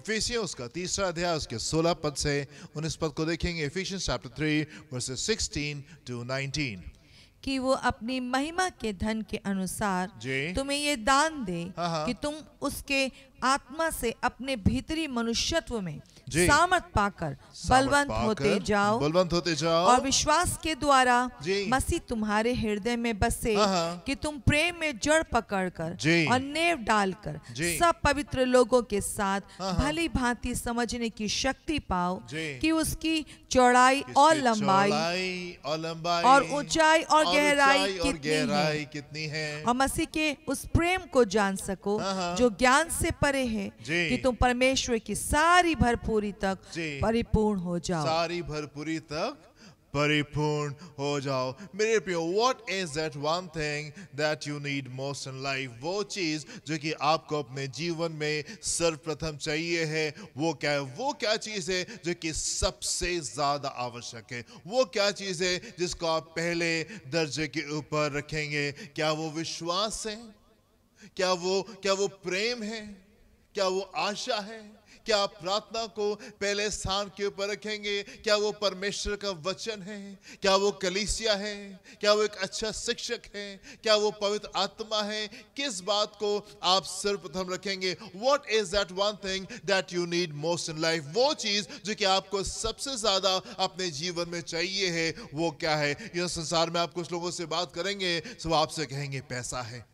इफिसियों उसका 3रा अध्याय उसके 16 पद से 19 पद को देखेंगे। Efficiency chapter 3 versus 16 to 19। कि वो अपनी महिमा के धन के अनुसार जी। तुम्हें ये दान दे हाँ। कि तुम उसके आत्मा से अपने भीतरी मनुष्यत्व में जी। सामर्थ पाकर बलवंत होते जाओ और विश्वास के द्वारा जी। मसीह तुम्हारे हृदय में बसे हाँ। कि तुम प्रेम में जड़ पकड़कर जी। और नेव डालकर जी। सब पवित्र लोगों के साथ हाँ। भली भांति समझने की शक्ति पाओ जी। कि उसकी चौड़ाई और लंबाई और ऊंचाई और गहराई कितनी है और मसीह के उस प्रेम को जान सको हाँ। जो ज्ञान से परे है जी। कि तुम परमेश्वर की सारी भरपूरी तक जी। परिपूर्ण हो जाओ। सारी भरपूरी तक परिपूर्ण हो जाओ। मेरे प्रियो, what is that one thing that you need most in life? वो चीज जो कि आपको अपने जीवन में सर्वप्रथम चाहिए है, वो क्या है? वो क्या चीज है जो कि सबसे ज्यादा आवश्यक है? वो क्या चीज है जिसको आप पहले दर्जे के ऊपर रखेंगे? क्या वो विश्वास है? क्या वो प्रेम है? क्या वो आशा है? क्या आप प्रार्थना को पहले स्थान के ऊपर रखेंगे? क्या वो परमेश्वर का वचन है? क्या वो कलीसिया है? क्या वो एक अच्छा शिक्षक है? क्या वो पवित्र आत्मा है? किस बात को आप सर्वप्रथम रखेंगे? What is that one thing that you need most in life? वो चीज जो कि आपको सबसे ज्यादा अपने जीवन में चाहिए है, वो क्या है? यह संसार में आप कुछ लोगों से बात करेंगे तो आपसे कहेंगे पैसा है।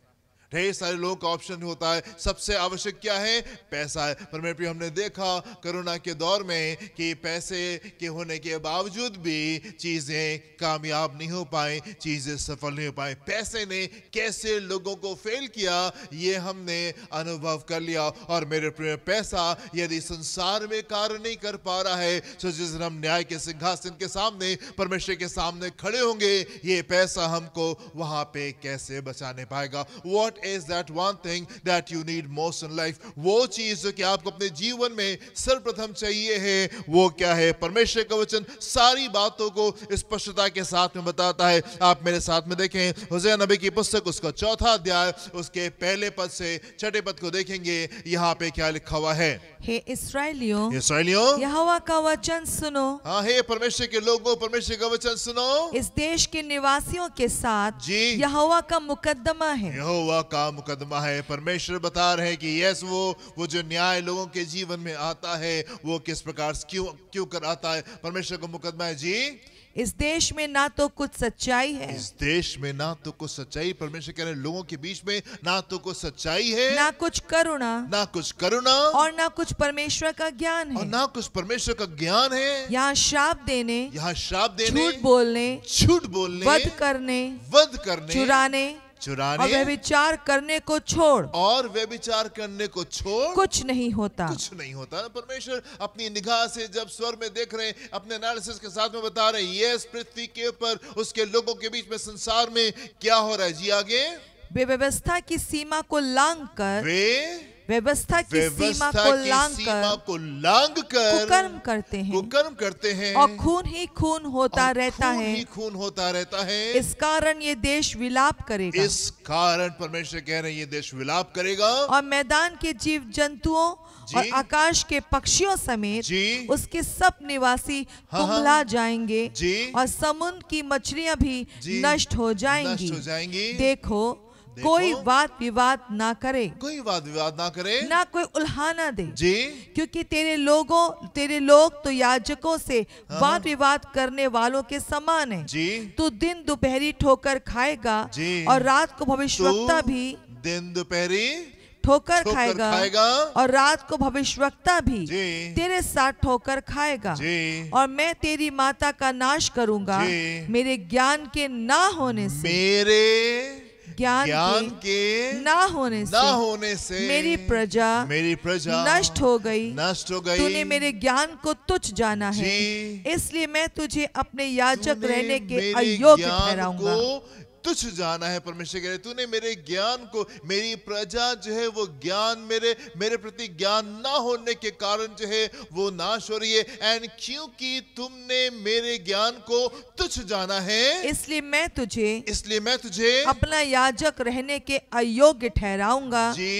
ढेर सारे लोगों का ऑप्शन होता है, सबसे आवश्यक क्या है? पैसा है। पर मेरे प्रिय, हमने देखा कोरोना के दौर में कि पैसे के होने के बावजूद भी चीजें कामयाब नहीं हो पाई, चीजें सफल नहीं हो पाई। पैसे ने कैसे लोगों को फेल किया, ये हमने अनुभव कर लिया। और मेरे प्रिय, पैसा यदि संसार में कार्य नहीं कर पा रहा है, तो जिस दिन हम न्याय के सिंहासन के सामने, परमेश्वर के सामने खड़े होंगे, ये पैसा हमको वहां पे कैसे बचाने पाएगा? What is that one thing that you need most in life? वो चीज जो कि आपको अपने जीवन में सर्वप्रथम चाहिए है, वो क्या है? परमेश्वर का वचन सारी बातों को स्पष्टता के साथ में बताता है। आप मेरे साथ में देखें, होसेया नबी की पुस्तक उसका 4था अध्याय उसके पहले पद से 6ठे पद को देखेंगे। यहाँ पे क्या लिखा हुआ है? हे इस्राएलियों, यहोवा का वचन सुनो। हाँ, हे परमेश्वर के लोगों, परमेश्वर का वचन सुनो। इस देश के निवासियों के साथ जी। यहोवा का मुकद्दमा है। यहोवा का मुकदमा है। परमेश्वर बता रहे हैं कि यस, वो जो न्याय लोगों के जीवन में आता है, वो किस प्रकार क्यों कर आता है? परमेश्वर का मुकदमा है। जी, इस देश में ना तो कुछ सच्चाई है, इस देश में ना तो कुछ सच्चाई, परमेश्वर कह रहे हैं लोगों के बीच में ना तो कुछ सच्चाई है, ना कुछ करुणा, और ना कुछ परमेश्वर का ज्ञान है, और ना कुछ परमेश्वर का ज्ञान है। यहाँ श्राप देने, झूठ बोलने, वध करने, चुराने और व्यभिचार करने को छोड़ कुछ नहीं होता। परमेश्वर अपनी निगाह से जब स्वर में देख रहे हैं, अपने एनालिसिस के साथ में बता रहे हैं, यस, पृथ्वी के ऊपर, उसके लोगों के बीच में, संसार में क्या हो रहा है। जी आगे, वे व्यवस्था की सीमा को लांग कर व्यवस्था की सीमा को लांग कर कुकर्म करते हैं और खून ही खून होता रहता है। इस कारण ये देश विलाप करेगा। इस कारण परमेश्वर कह रहे हैं ये देश विलाप करेगा। और मैदान के जीव जंतुओं और आकाश के पक्षियों समेत उसके सब निवासी कुम्हला जाएंगे और समुद्र की मछलियां भी नष्ट हो जाएंगी। देखो, कोई वाद विवाद ना करे, ना कोई उल्हाना दे, क्योंकि तेरे लोग तो याजकों से वाद विवाद करने वालों के समान है। तू दिन दोपहरी ठोकर खाएगा और रात को भविष्यवक्ता भी ठोकर खाएगा और रात को भविष्यवक्ता भी तेरे साथ ठोकर खाएगा। और मैं तेरी माता का नाश करूंगा मेरे ज्ञान के ना होने से, ज्ञान के ना होने से मेरी प्रजा नष्ट हो गई। तूने मेरे ज्ञान को तुच्छ जाना है, इसलिए मैं तुझे अपने याजक रहने के अयोग्य ठहराऊंगा। तुच्छ जाना है। परमेश्वर कह रहे तूने मेरे ज्ञान को, मेरी प्रजा जो है वो ज्ञान मेरे प्रति ज्ञान ना होने के कारण जो है वो नाश हो रही है। एंड क्योंकि तुमने मेरे ज्ञान को तुच्छ जाना है, इसलिए मैं तुझे अपना याजक रहने के अयोग्य ठहराऊंगा जी,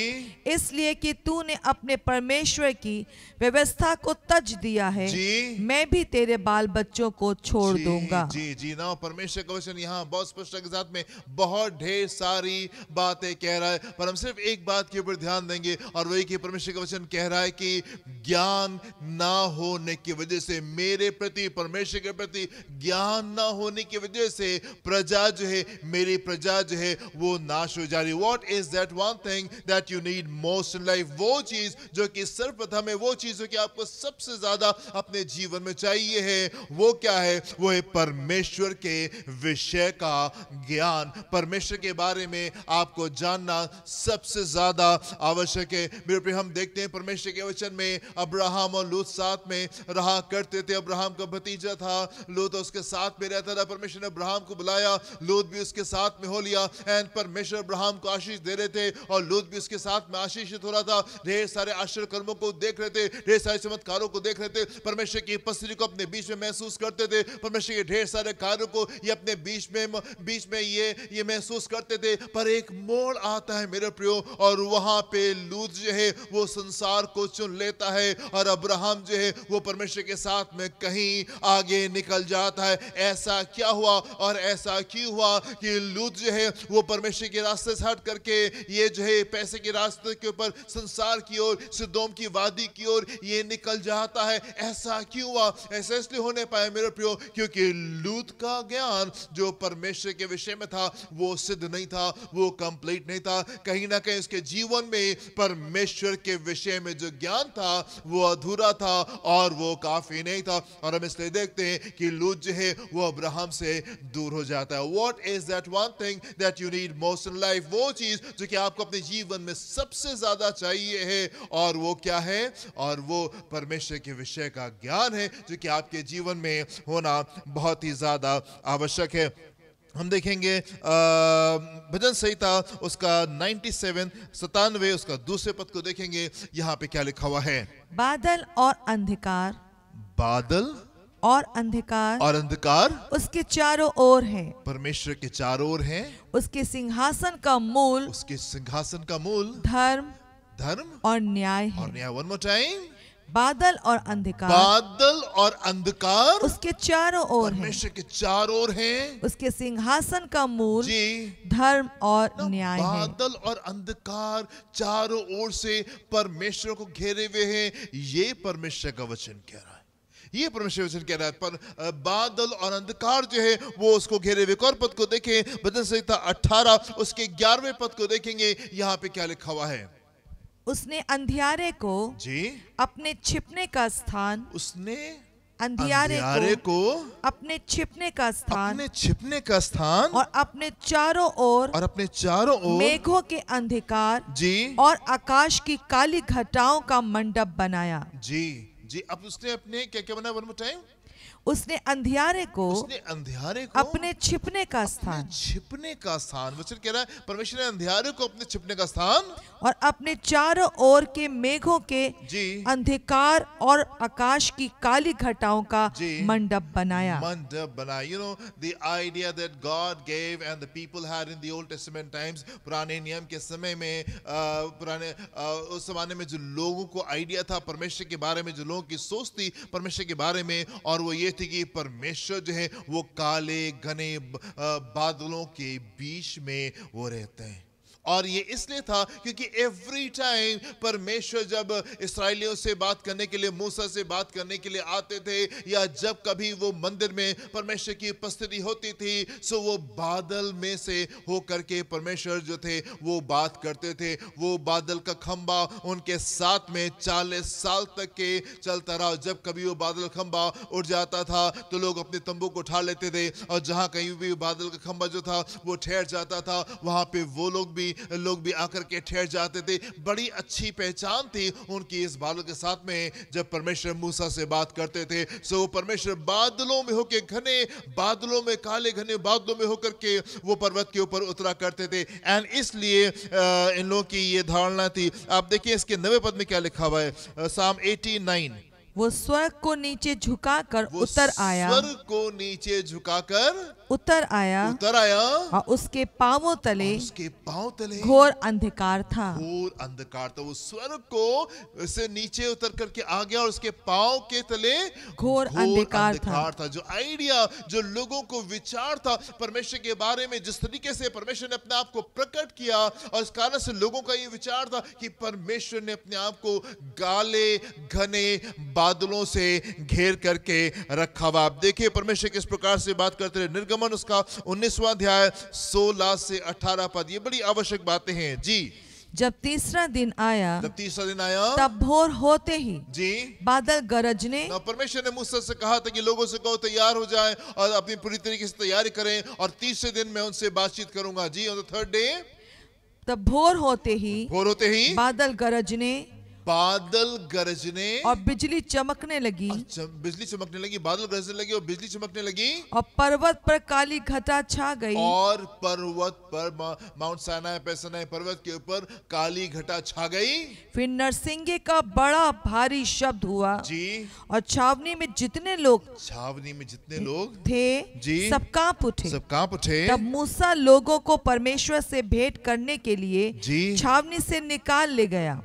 इसलिए कि तूने अपने परमेश्वर की व्यवस्था को तज दिया है जी, मैं भी तेरे बाल बच्चों को छोड़ दूंगा। जी जी ना, परमेश्वर का वचन यहाँ बहुत स्पष्ट के साथ में बहुत ढेर सारी बातें कह रहा है, पर हम सिर्फ एक बात के ऊपर ध्यान देंगे और वही कि परमेश्वर का वचन कह रहा है कि ज्ञान ना होने की वजह से, मेरे प्रति, परमेश्वर के प्रति ज्ञान ना होने की वजह से प्रजा जो है, मेरी प्रजा जो है वो नाश हो जा रही। What is that one thing that you need most in life? वो चीज जो कि सर्वप्रथम है, वो चीज जो कि आपको सबसे ज्यादा अपने जीवन में चाहिए है, वो क्या है? वो है परमेश्वर के विषय का ज्ञान। परमेश्वर के बारे में आपको जानना सबसे ज्यादा आवश्यक है। मेरे प्रिय, हम देखते हैं परमेश्वर के वचन में अब्राहम और लूत साथ में रहा करते थे। अब्राहम का भतीजा था, लूत उसके साथ में रहता था। परमेश्वर ने अब्राहम को बुलाया, लूत भी उसके साथ में हो लिया। एंड परमेश्वर अब्राहम को आशीष दे रहे थे और लूत भी उसके साथ में आशीषित हो रहा था। ढेर सारे आश्चर्य कर्मों को देख रहे थे, ढेर सारे चमत्कारों को देख रहे थे, परमेश्वर की उपस्थिति को अपने बीच में महसूस करते थे, परमेश्वर के ढेर सारे कार्यों को ये अपने बीच में ये महसूस करते थे। पर एक मोड़ आता है मेरे प्रियो, और वहां पे लूत जो है वो संसार को चुन लेता है और अब्राहम जो है वो परमेश्वर के साथ में कहीं आगे निकल जाता है। ऐसा क्या हुआ और ऐसा क्यों हुआ कि लूत जो है वो परमेश्वर के रास्ते से हट करके ये जो है पैसे के रास्ते के ऊपर संसार की ओर, सदोम की वादी की ओर ये निकल जाता है? ऐसा क्यों हुआ? ऐसा इसलिए होने पाया मेरे प्रियो क्योंकि लूत का ज्ञान जो परमेश्वर के विषय में था वो सिद्ध नहीं था, वो कंप्लीट नहीं था। कहीं ना कहीं उसके जीवन में परमेश्वर के विषय में जो ज्ञान था वो अधूरा था और वो काफी नहीं था। और हम इसलिए देखते हैं कि लूत जो है वो अब्राहम से दूर हो जाता है। What is that one thing that you need most in life? वो चीज जो कि आपको अपने जीवन में सबसे ज्यादा चाहिए है, और वो क्या है? और वो परमेश्वर के विषय का ज्ञान है जो कि आपके जीवन में होना बहुत ही ज्यादा आवश्यक है। हम देखेंगे भजन संहिता उसका 97 उसका दूसरे पद को देखेंगे। यहाँ पे क्या लिखा हुआ है? बादल और अंधकार, बादल और अंधकार उसके चारों ओर है। परमेश्वर के चारों ओर है। उसके सिंहासन का मूल धर्म और न्याय है। वन मोर टाइम, बादल और अंधकार उसके चारों ओर है। परमेश्वर के चारों ओर है। उसके सिंहासन का मूल जी धर्म और न्याय है। बादल और अंधकार चारों ओर से परमेश्वर को घेरे हुए हैं। ये परमेश्वर का वचन कह रहा है, ये परमेश्वर वचन कह रहा है। पर बादल और अंधकार जो है वो उसको घेरे हुए। और पद को देखें, भजन संहिता 18 उसके 11वें पद को देखेंगे। यहाँ पे क्या लिखा हुआ है? उसने अंधियारे को जी अपने छिपने का स्थान, उसने अंधियारे को अपने छिपने का स्थान और अपने चारों ओर मेघों के अंधकार जी और आकाश की काली घटाओं का मंडप बनाया। जी जी अब उसने अपने क्या क्या बनाया? One more time. उसने अंधियारे को अपने छिपने का स्थान, वचन कह रहा है परमेश्वर ने अंधियारे को अपने छिपने का स्थान और अपने चारों ओर के मेघों के अंधकार और आकाश की काली घटाओं का मंडप बनाया। You know the idea that God gave and the people had in the Old Testament times, पुराने नियम के समय में उस जमाने में जो लोगों को आइडिया था परमेश्वर के बारे में, जो लोगों की सोच थी परमेश्वर के बारे में, और वो ये थी कि परमेश्वर जो है वो काले घने बादलों के बीच में वो रहते हैं। और ये इसलिए था क्योंकि एवरी टाइम परमेश्वर जब इस्राएलियों से बात करने के लिए, मूसा से बात करने के लिए आते थे, या जब कभी वो मंदिर में परमेश्वर की उपस्थिति होती थी, सो वो बादल में से होकर के परमेश्वर जो थे वो बात करते थे। वो बादल का खंबा उनके साथ में 40 साल तक के चलता रहा। जब कभी वो बादल खंबा उड़ जाता था तो लोग अपने तंबू को उठा लेते थे, और जहां कहीं भी बादल का खंबा जो था वो ठहर जाता था, वहां पे वो लोग भी लोग भी आकर के ठहर जाते थे। बड़ी अच्छी पहचान थी उनकी इस बादल के साथ में। जब परमेश्वर मूसा से बात करते थे सो परमेश्वर बादलों में होकर, घने बादलों में, काले घने बादलों में होकर के वो पर्वत के ऊपर उतरा करते थे। एंड इसलिए इन लोगों की ये धारणा थी। आप देखिए इसके 9वें पद में क्या लिखा हुआ है, Psalm 89। वो स्वर्ग को नीचे झुकाकर उतर आया, स्वर्ग को नीचे झुकाकर उतर आया और उसके पांवों तले घोर अंधकार था। घोर अंधकार था। वो स्वर्ग को से नीचे उतर करके आ गया और उसके पांव के तले घोर अंधकार था। जो आइडिया, जो लोगों को विचार था परमेश्वर के बारे में, जिस तरीके से परमेश्वर ने अपने आप को प्रकट किया, और इस कारण से लोगों का ये विचार था कि परमेश्वर ने अपने आप को काले घने बादलों से घेर करके रखा हुआ। आप देखिए परमेश्वर किस प्रकार से बात करते रहे। निर्गमन उसका 19वां अध्याय 16 से 18 पद, ये बड़ी आवश्यक बातें हैं जी। जब तीसरा दिन आया तब भोर होते ही जी बादल गरजने। परमेश्वर ने मूसा से कहा था कि लोगों से कहो तैयार हो जाएं और अपनी पूरी तरीके से तैयारी करें, और तीसरे दिन मैं उनसे बातचीत करूंगा जी। ऑन द थर्ड डे तब भोर होते ही बादल गरजने और बिजली चमकने लगी। बिजली चमकने लगी, बादल गरजने लगे और बिजली चमकने लगी, और पर्वत पर काली घटा छा गई। और पर्वत पर माउंट साइनाई पे सिनाई पर्वत के ऊपर काली घटा छा गई। फिर नरसिंगे का बड़ा भारी शब्द हुआ जी, और छावनी में जितने लोग थे जी सब कांप उठे। तब मूसा लोगों को परमेश्वर से भेंट करने के लिए छावनी से निकाल ले गया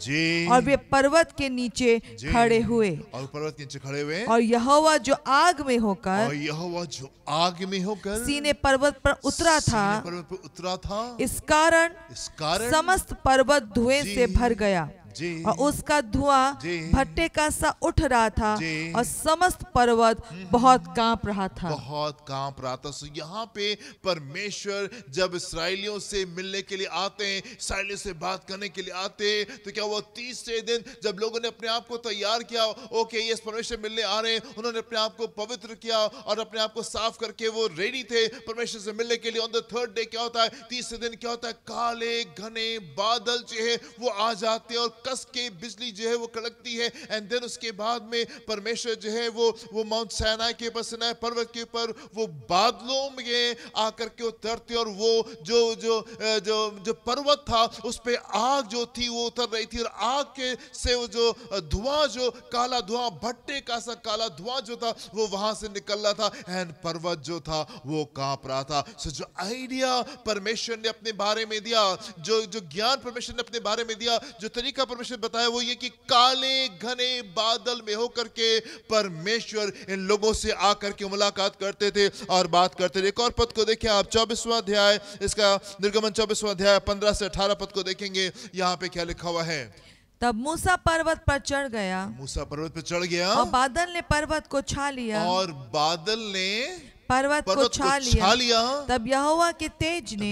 और वे पर्वत के नीचे खड़े हुए। और यहोवा जो आग में होकर सीने पर्वत पर उतरा था, इस कारण समस्त पर्वत धुएं से भर गया और उसका धुआं भट्टे का सा उठ रहा था और समस्त पर्वत बहुत कांप रहा था। सो यहाँ पे परमेश्वर जब इस्राएलियों से मिलने के लिए आते हैं, इस्राएलियों से बात करने के लिए आते हैं, तो क्या वो तीसरे दिन जब लोगों ने अपने आप को तैयार किया, ओके यस परमेश्वर मिलने आ रहे हैं, उन्होंने अपने आप को पवित्र किया और अपने आप को साफ करके वो रेडी थे परमेश्वर से मिलने के लिए। ऑन द थर्ड डे क्या होता है, तीसरे दिन क्या होता है, काले घने बादल जो है वो आ जाते हैं और कस के बिजली जो है वो कड़कती है। एंड देन उसके बाद में परमेश्वर जो है वो माउंट साइनाई के ऊपर, सिनाई पर्वत के ऊपर वो बादलों में आकर के उतरते, और वो जो पर्वत था उस पे आग जो थी वो उतर रही थी, और आग के से वो जो धुआं, जो काला धुआं, भट्टे का सा काला धुआं जो था वो वहां से निकल रहा था, एंड पर्वत जो था वो कांप रहा था। सो जो आइडिया परमेश्वर ने अपने बारे में दिया, जो ज्ञान परमेश्वर ने अपने बारे में दिया, जो तरीका परमेश्वर बताया वो ये कि काले घने बादल में होकर के परमेश्वर इन लोगों से आकर के मुलाकात करते थे और बात करते थे। एक और पद को देखिए आप, 24वां अध्याय, इसका निर्गमन 24वां अध्याय 15 से 18 पद को देखेंगे। यहाँ पे क्या लिखा हुआ है, तब मूसा पर्वत पर चढ़ गया, मूसा पर्वत पर चढ़ गया, और बादल ने पर्वत को छा लिया, और बादल ने पर्वत को छा लिया। तब यहोवा के तेज ने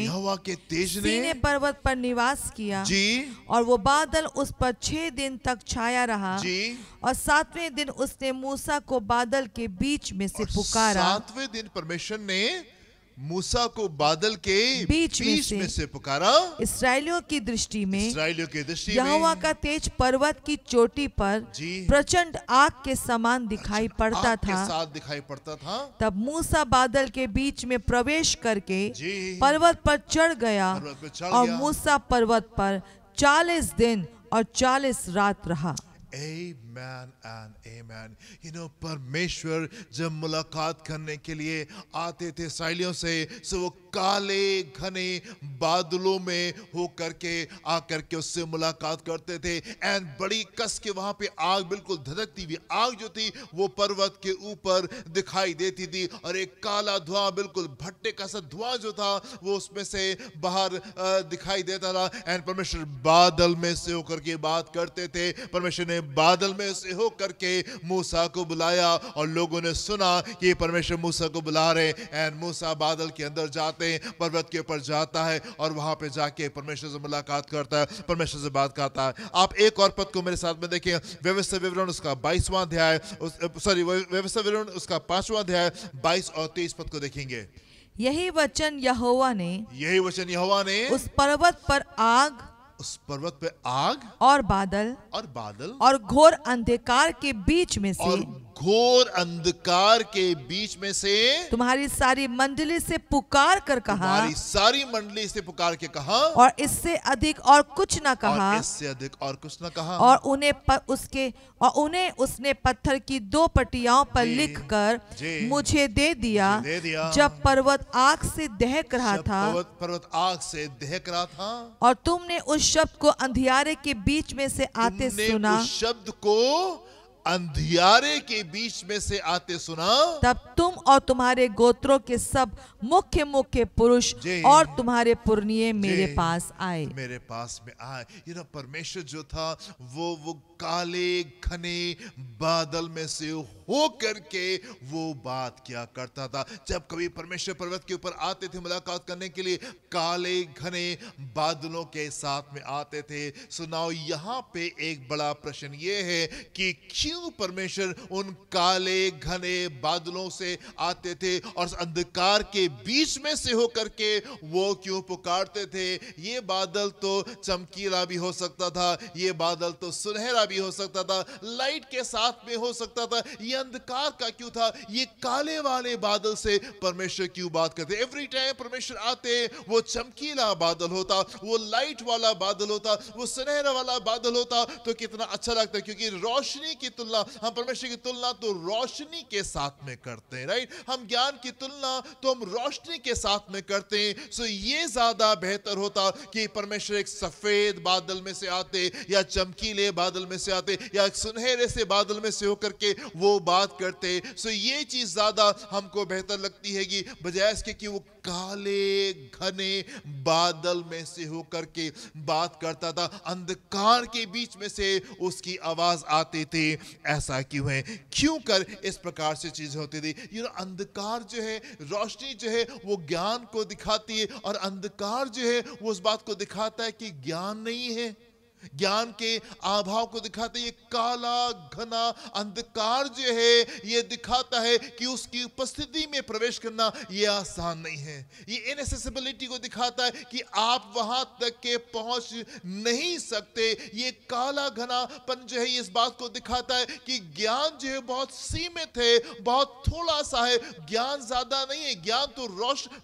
सीने पर्वत पर निवास किया जी, और वो बादल उस पर 6 दिन तक छाया रहा जी। और 7वें दिन उसने मूसा को बादल के बीच में से पुकारा। 7वें दिन परमेश्वर ने मूसा को बादल के बीच में से पुकारा। इस्राएलियों की दृष्टि में यहोवा का तेज पर्वत की चोटी पर प्रचंड आग के समान दिखाई पड़ता था। तब मूसा बादल के बीच में प्रवेश करके पर्वत पर चढ़ गया, और मूसा पर्वत पर 40 दिन और 40 रात रहा। Amen and amen. You know, परमेश्वर जब मुलाकात करने के लिए आते थे इस्राएलियों से, सो वो काले घने बादलों में हो करके आकर के उससे मुलाकात करते थे। एंड बड़ी कस के वहां पे आग, बिल्कुल धधकती हुई आग जो थी वो पर्वत के ऊपर दिखाई देती थी, और एक काला धुआं, बिल्कुल भट्टे का सा धुआं जो था वो उसमें से बाहर दिखाई देता था। एंड परमेश्वर बादल में से होकर के बात करते थे। परमेश्वर ने बादल में से होकर के मूसा को बुलाया, और लोगों ने सुना कि परमेश्वर मूसा को बुला रहे। एंड मूसा बादल के अंदर जाते हैं, पर्वत के ऊपर जाता है, और वहां पे जाके परमेश्वर से मुलाकात करता है, परमेश्वर से बात करता है। आप एक और पद को मेरे साथ में देखें, व्यवस्था विवरण उसका 22वां अध्याय, व्यवस्था विवरण उसका 5वां अध्याय 22 और 23 पद को देखेंगे। यही वचन यहोवा ने उस पर्वत पर आग और बादल और घोर अंधकार के बीच में से तुम्हारी सारी मंडली से पुकार कर कहा, और इससे अधिक और कुछ न कहा, और उन्हें उसने पत्थर की 2 पटियाओं पर लिखकर मुझे दे दिया जब पर्वत आग से दहक रहा था। और तुमने उस शब्द को अंधियारे के बीच में से आते सुना, तब तुम और तुम्हारे गोत्रों के सब मुख्य पुरुष और तुम्हारे पुरनिये मेरे पास आए। परमेश्वर जो था वो काले घने बादल में से हो करके वो बात क्या करता था। जब कभी परमेश्वर पर्वत के ऊपर आते थे मुलाकात करने के लिए, काले घने बादलों के साथ में आते थे। सुनाओ, यहाँ पे एक बड़ा प्रश्न ये है कि क्यों परमेश्वर उन काले घने बादलों से आते थे और अंधकार के बीच में से होकर के वो क्यों पुकारते थे। ये बादल तो चमकीला भी हो सकता था, ये बादल तो सुनहरा भी हो सकता था, लाइट के साथ में हो सकता था, ये अंधकार का क्यों था। ये काले वाले बादल से परमेश्वर क्यों बात करते। एवरी टाइम परमेश्वर आते वो चमकीला बादल होता, वो लाइट वाला बादल होता, वो सुनहरा वाला बादल होता तो कितना अच्छा लगता। क्योंकि रोशनी की तुलना, हम परमेश्वर की तुलना तो रोशनी के साथ में करते हैं, राइट। हम ज्ञान की तुलना तो हम रोशनी के साथ में करते हैं। सो ये ज्यादा बेहतर होता कि परमेश्वर एक सफेद बादल में से आते, या चमकीले बादल में से आते, या एक सुनहरे से बादल में से होकर के वो बात करते। सो ये चीज ज्यादा हमको बेहतर लगती है कि बजाय इसके कि वो काले घने बादल में से होकर के बात करता था, अंधकार के बीच में से उसकी आवाज आती थी। ऐसा क्यों है, क्यों कर इस प्रकार से चीज होती थी। अंधकार जो है, रोशनी जो है वो ज्ञान को दिखाती है, और अंधकार जो है वो उस बात को दिखाता है कि ज्ञान नहीं है, ज्ञान के अभाव को दिखाता है। ये काला घना अंधकार जो है ये दिखाता है कि उसकी उपस्थिति में प्रवेश करना ये आसान नहीं है। ये इनएक्सेसिबिलिटी को दिखाता है कि आप वहां तक के पहुंच नहीं सकते। ये काला घनापन जो है इस बात को दिखाता है कि ज्ञान जो है बहुत सीमित है, बहुत थोड़ा सा है, ज्ञान ज्यादा नहीं है। ज्ञान तो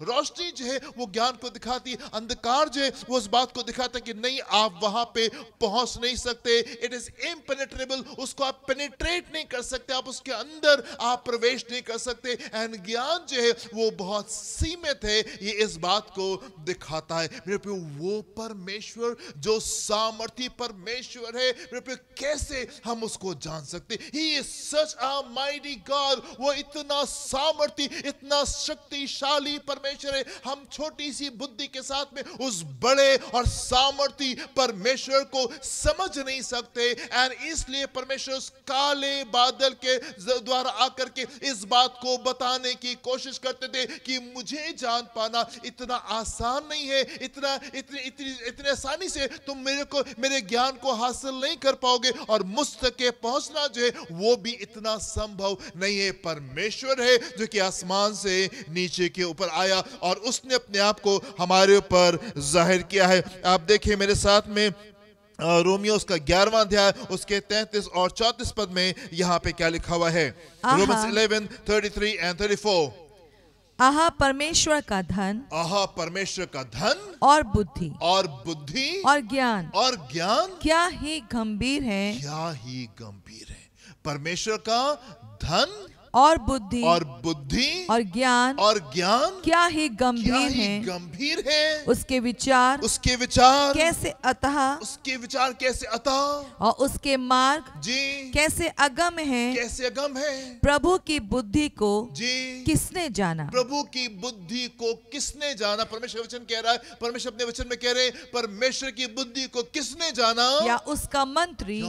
रोशनी जो है वो ज्ञान को दिखाती है, अंधकार जो है वो उस बात को दिखाता है कि नहीं, आप वहां पे पहुंच नहीं सकते। इट इज इम्पेनेट्रेबल, उसको आप पेनिट्रेट नहीं कर सकते, आप उसके अंदर आप प्रवेश नहीं कर सकते। एंड ज्ञान जो है वो बहुत सीमित है, ये इस बात को दिखाता है। मेरे पे वो परमेश्वर जो सामर्थी परमेश्वर है, मेरे पे कैसे हम उसको जान सकते। He is such a mighty God, वो इतना सामर्थी, इतना शक्तिशाली परमेश्वर है। हम छोटी सी बुद्धि के साथ में उस बड़े और सामर्थी परमेश्वर को समझ नहीं सकते। एंड इसलिए परमेश्वर उस काले बादल के द्वारा आकर के इस बात को बताने की कोशिश करते थे कि मुझे जान पाना इतना आसान नहीं है, इतने आसानी से तुम मेरे ज्ञान को हासिल नहीं कर पाओगे, और मुझ तक के पहुंचना जो है वो भी इतना संभव नहीं है। परमेश्वर है जो कि आसमान से नीचे के ऊपर आया और उसने अपने आप को हमारे ऊपर जाहिर किया है। आप देखिए मेरे साथ में रोमियो उसका 11वां अध्याय उसके 33 और 34 पद में यहाँ पे क्या लिखा हुआ है। Romans 11:33 and 34। आहा परमेश्वर का धन, आहा परमेश्वर का धन और बुद्धि और ज्ञान क्या ही गंभीर है, परमेश्वर का धन और बुद्धि और ज्ञान क्या ही गंभीर है। उसके विचार कैसे अतः और उसके मार्ग कैसे अगम है। प्रभु की बुद्धि को किसने जाना। परमेश्वर वचन कह रहा है, परमेश्वर अपने वचन में कह रहे हैं, परमेश्वर की बुद्धि को किसने जाना, या उसका मंत्री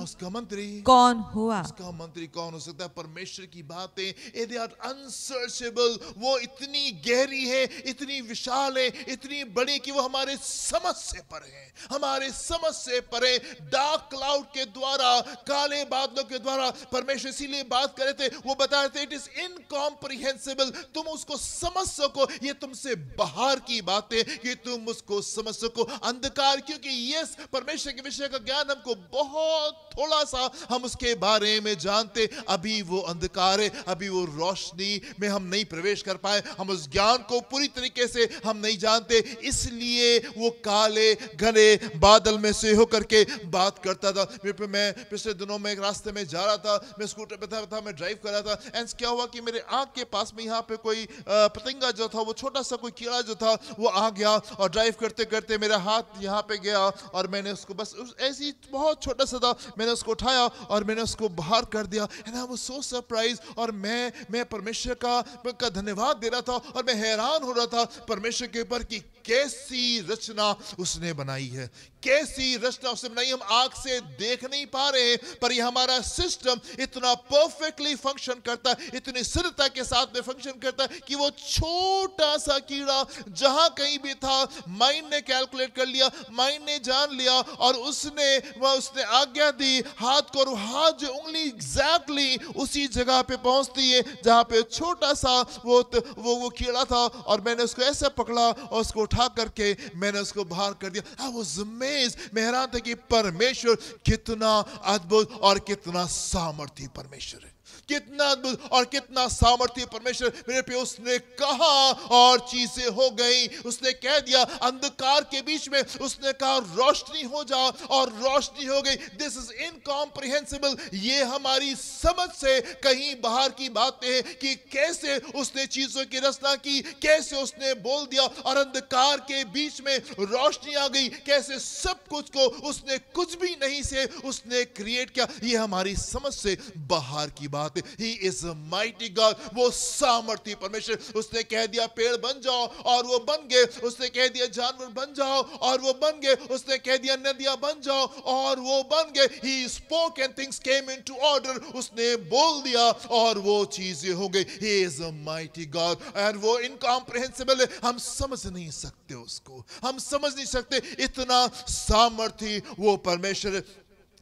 कौन हुआ। उसका मंत्री कौन हो सकता है। परमेश्वर की बातें हैं, they are unsearchable, वो इतनी गहरी है, इतनी विशाल है, इतनी बड़ी कि वो हमारे समझ से परे है, हमारे समझ से परे। डार्क क्लाउड के द्वारा, काले बादलों के द्वारा परमेश्वर इसीलिए बात कर रहे थे, वो बता रहे थे इट इज इनकॉम्प्रिहेंसिबल, तुम उसको समझ सको, ये तुमसे बाहर की बात है कि तुम उसको समझ सको। अंधकार, क्योंकि यस परमेश्वर के विषय का ज्ञान हमको बहुत थोड़ा सा हम उसके बारे में जानते, अभी वो अंधकार है, अभी वो रोशनी में हम नहीं प्रवेश कर पाए, हम उस ज्ञान को पूरी तरीके से हम नहीं जानते, इसलिए वो काले घने बादल में से होकर के बात करता था। मैं पिछले दिनों में एक रास्ते में जा रहा था, मैं स्कूटर पे था, मैं ड्राइव कर रहा था, एंड क्या हुआ कि मेरे आंख के पास में यहाँ पे कोई पतंगा जो था, वो छोटा सा कोई कीड़ा जो था वो आ गया, और ड्राइव करते करते मेरा हाथ यहाँ पे गया और मैंने उसको बस ऐसी बहुत छोटा सा था, मैंने उसको उठाया और मैंने उसको बाहर कर दिया, and I was so surprise. और मैं परमेश्वर का धन्यवाद दे रहा था और मैं हैरान हो रहा था परमेश्वर के ऊपर कि कैसी रचना उसने बनाई है, कैसी रचना उसने बनाई। हम आंख से देख नहीं पा रहे हैं, पर ये हमारा सिस्टम इतना परफेक्टली फंक्शन करता है, इतनी सिद्धता के साथ में फंक्शन करता है कि वो छोटा सा कीड़ा जहां कहीं भी था, माइंड ने कैलकुलेट कर लिया, माइंड ने जान लिया और उसने आज्ञा दी हाथ को, और हाथ जो उंगली एग्जैक्टली उसी जगह पे पहुंचती है जहां पे छोटा सा वो कीड़ा था, और मैंने उसको ऐसे पकड़ा और उसको उठा करके मैंने उसको बाहर कर दिया। I was amazed, मैं हैरान था कि परमेश्वर कितना अद्भुत और कितना सामर्थी परमेश्वर है, कितना अद्भुत और कितना सामर्थ्य परमेश्वर। मेरे पे उसने कहा और चीजें हो गई, उसने कह दिया अंधकार के बीच में, उसने कहा रोशनी हो जाओ और रोशनी हो गई। दिस इज इनकॉम्प्रिहेंसिबल, ये हमारी समझ से कहीं बाहर की बातें हैं कि कैसे उसने चीजों की रचना की, कैसे उसने बोल दिया और अंधकार के बीच में रोशनी आ गई, कैसे सब कुछ को उसने कुछ भी नहीं से उसने क्रिएट किया। ये हमारी समझ से बाहर की बात। He is a mighty God, वो सामर्थी परमेश्वर। उसने कह दिया पेड़ बन जाओ और वो बन गए, उसने कह दिया जानवर बन जाओ और वो बन गए, उसने कह दिया नदियां बन जाओ और वो बन गए। He spoke and things came into order, उसने बोल दिया और वो चीजें हो गई। He is a mighty God, and वो इनकॉम्प्रिहेंसिबल है, हम समझ नहीं सकते उसको, हम समझ नहीं सकते, इतना सामर्थी वो परमेश्वर।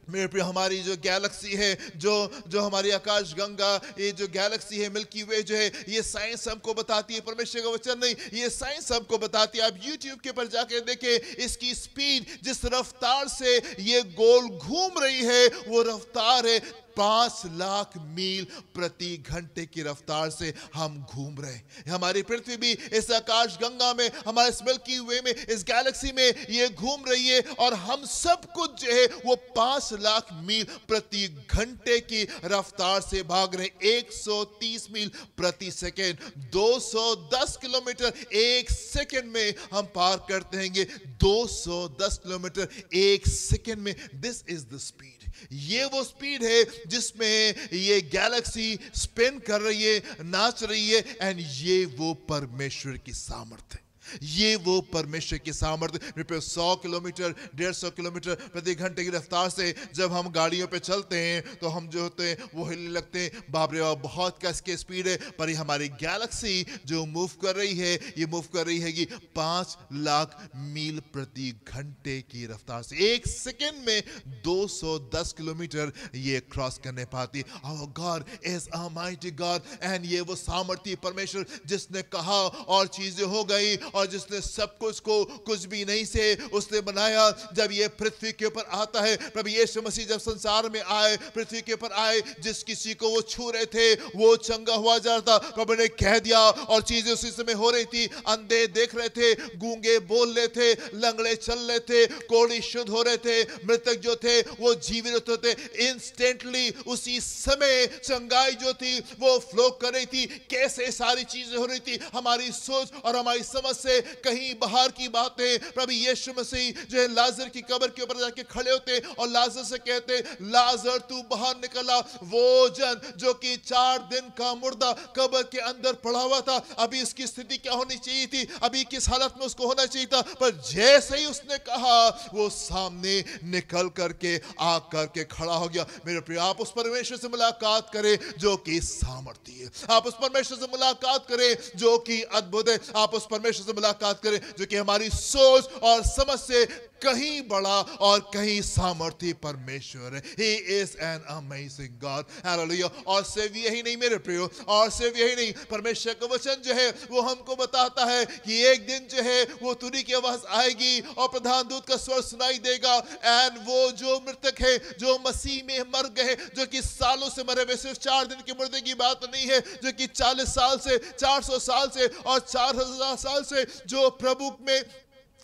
मेरे प्रिय, हमारी जो गैलेक्सी है, जो हमारी आकाश गंगा, ये जो गैलेक्सी है मिल्की वे जो है, ये साइंस हमको बताती है, परमेश्वर का वचन नहीं, ये साइंस हमको बताती है। आप YouTube के पर जाकर देखें, इसकी स्पीड, जिस रफ्तार से ये गोल घूम रही है, वो रफ्तार है 5 लाख मील प्रति घंटे की रफ्तार से हम घूम रहे हैं। हमारी पृथ्वी भी इस आकाश गंगा में, हमारे इस मिल्की वे में, इस गैलेक्सी में ये घूम रही है, और हम सब कुछ जो है वो 5 लाख मील प्रति घंटे की रफ्तार से भाग रहे हैं। 130 मील प्रति सेकेंड, 210 किलोमीटर एक सेकेंड में हम पार करते हैं। 210 किलोमीटर एक सेकेंड में, दिस इज द स्पीड। ये वो स्पीड है जिसमें ये गैलेक्सी स्पिन कर रही है, नाच रही है, एंड ये वो परमेश्वर की सामर्थ्य है, ये वो परमेश्वर की सामर्थ्य। 100 किलोमीटर 150 किलोमीटर प्रति घंटे की रफ्तार से जब हम गाड़ियों पे चलते हैं तो हम जो होते हैं वो हिलने लगते हैं, बाप रे बाप बहुत कसके स्पीड है। पर ये हमारी गैलेक्सी जो मूव कर रही है, ये मूव कर रही है कि 5 लाख मील प्रति घंटे की रफ्तार से एक सेकेंड में 210 किलोमीटर ये क्रॉस करने पाती है। Our God is a mighty God, and ये वो सामर्थ्य परमेश्वर जिसने कहा और चीजें हो गई, और जिसने सब कुछ को कुछ भी नहीं से उसने बनाया। जब ये पृथ्वी के ऊपर आता है, प्रभु यीशु मसीह जब संसार में आए, पृथ्वी के ऊपर आए, जिस किसी को वो छू रहे थे वो चंगा हुआ जा रहा था। प्रभु ने कह दिया और चीजें उसी समय हो रही थी। अंधे देख रहे थे, गूंगे बोल रहे थे, लंगड़े चल रहे थे, कोढ़ी शुद्ध हो रहे थे, मृतक जो थे वो जीवित होते। इंस्टेंटली उसी समय चंगाई जो थी वो फ्लो कर रही थी। कैसे सारी चीजें हो रही थी, हमारी सोच और हमारी समझ से कहीं बाहर की बातें। प्रभु यीशु मसीह जो है लाजर की कब्र के ऊपर जाके खड़े होते और लाजर से कहते, लाजर तू बाहर निकला। वो जन जो कि 4 दिन का मुर्दा कब्र के अंदर पड़ा हुआ था, अभी इसकी स्थिति क्या होनी चाहिए थी, अभी किस हालत में उसको होना चाहिए था, पर जैसे ही उसने कहा वो सामने निकल करके आ करके खड़ा हो गया। मेरे प्रिय, आप उस परमेश्वर से मुलाकात करें जो कि सामर्थी है। आप उस परमेश्वर से मुलाकात करें जो कि अद्भुत है। आप उस परमेश्वर से मुलाकात करें जो कि हमारी सोच और समझ से कहीं बड़ा और कहीं सामर्थी परमेश्वर है। He is an amazing God. Hallelujah. और सिर्फ यही नहीं मेरे प्रियो, और सिर्फ यही नहीं, परमेश्वर का वचन जो है वो हमको बताता है कि एक दिन जो है वो तुरी की आवाज आएगी और प्रधान दूत का स्वर सुनाई देगा। एंड वो जो मृतक है, जो मसीह में मर गए, जो कि सालों से मरे हुए, सिर्फ 4 दिन के मुर्दे की बात नहीं है, जो कि 40 साल से, 400 साल से और 4000 साल से जो प्रभु में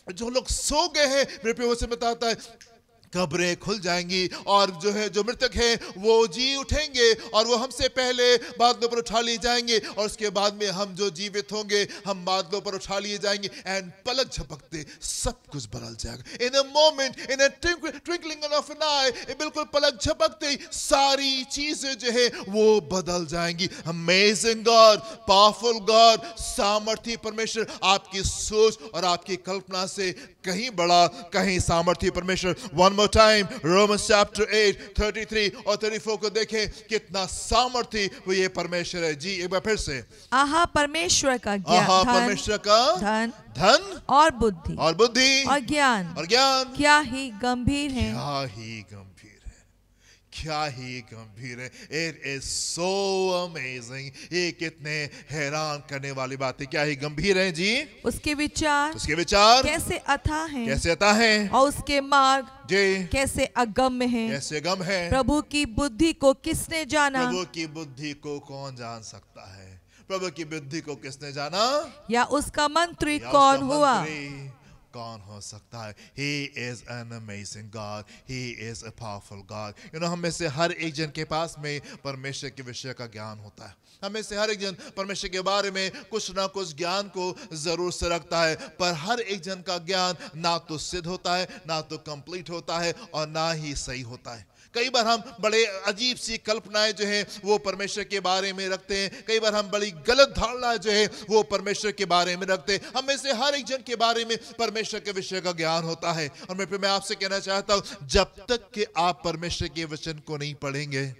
जो लोग सो गए हैं, मेरे प्रियो से बताता है कब्रें खुल जाएंगी और जो है जो मृतक है वो जी उठेंगे और वो हमसे पहले बादलों पर उठा लिए जाएंगे और उसके बाद में हम जो जीवित होंगे हम बादलों पर उठा लिए जाएंगे। एंड पलक झपकते सब कुछ बदल जाएगा। In a moment, in a twinkling of an eye, बिल्कुल पलक झपकते सारी चीजें जो है वो बदल जाएंगी। अमेजिंग गॉड, पावरफुल गॉड, सामर्थी परमेश्वर, आपकी सोच और आपकी कल्पना से कहीं बड़ा, कहीं सामर्थी परमेश्वर। One more time, Romans chapter 8 33 और 34 को देखें, कितना सामर्थी वो ये परमेश्वर है। जी एक बार फिर से, आहा परमेश्वर का ज्ञान, आहा परमेश्वर का धन और बुद्धि और ज्ञान क्या ही गंभीर है, क्या ही गंभीर है, क्या ही गंभीर है। It is so amazing. ये कितने हैरान करने वाली बात है। क्या ही गंभीर है जी, उसके विचार कैसे अथाह हैं, कैसे अथाह हैं, और उसके मार्ग जी कैसे अगम्य है, कैसे गम है। प्रभु की बुद्धि को किसने जाना, प्रभु की बुद्धि को कौन जान सकता है, प्रभु की बुद्धि को किसने जाना, या उसका मंत्री कौन हुआ, कौन हो सकता है। He is an amazing God. He is a powerful God. हम में से हर एक जन के पास में परमेश्वर के विषय का ज्ञान होता है। हमें से हर एक जन परमेश्वर के बारे में कुछ ना कुछ ज्ञान को जरूर से रखता है, पर हर एक जन का ज्ञान ना तो सिद्ध होता है, ना तो कंप्लीट होता है और ना ही सही होता है। कई बार हम बड़े अजीब सी कल्पनाएं जो है वो परमेश्वर के बारे में रखते हैं। कई बार हम बड़ी गलत धारणा जो है वो परमेश्वर के बारे में रखते हैं। हमें से हर एक जन के बारे में परमेश्वर के विषय का ज्ञान होता है। और मैं आपसे कहना चाहता हूं, जब तक कि आप परमेश्वर के वचन को नहीं पढ़ेंगे,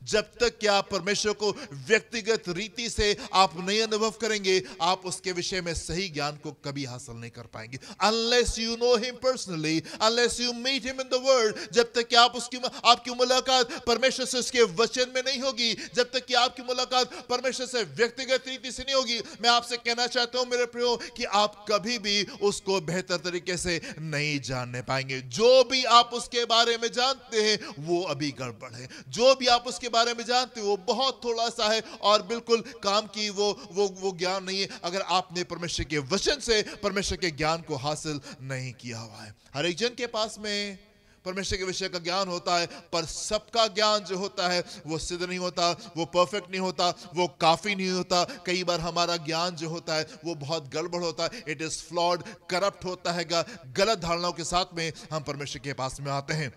जब तक कि आप परमेश्वर को व्यक्तिगत रीति से आप नहीं अनुभव करेंगे, आप उसके विषय में सही ज्ञान को कभी हासिल नहीं कर पाएंगे। Unless you know him personally, unless you meet him in the word, जब तक कि आपकी मुलाकात परमेश्वर से उसके वचन में नहीं होगी, जब तक कि आपकी मुलाकात परमेश्वर से व्यक्तिगत रीति से नहीं होगी, मैं आपसे कहना चाहता हूं मेरे प्रियो कि आप कभी भी उसको बेहतर तरीके से नहीं जानने पाएंगे। जो भी आप उसके बारे में जानते हैं वो अभी गड़बड़ है। जो भी आप उसके बारे में जानते हो वो बहुत थोड़ा सा है और बिल्कुल काम की वो ज्ञान नहीं है, अगर आपने परमेश्वर के वचन से परमेश्वर के ज्ञान को हासिल नहीं किया हुआ है। हर एक जन के पास में परमेश्वर के विषय का ज्ञान होता है, पर सबका ज्ञान जो होता है वो सिद्ध नहीं होता, वो परफेक्ट नहीं होता, वो काफी नहीं होता। कई बार हमारा ज्ञान जो होता है वो बहुत गड़बड़ होता है, इट इज फ्लॉड, करप्ट होता है। गलत धारणाओं के साथ में हम परमेश्वर के पास में आते हैं।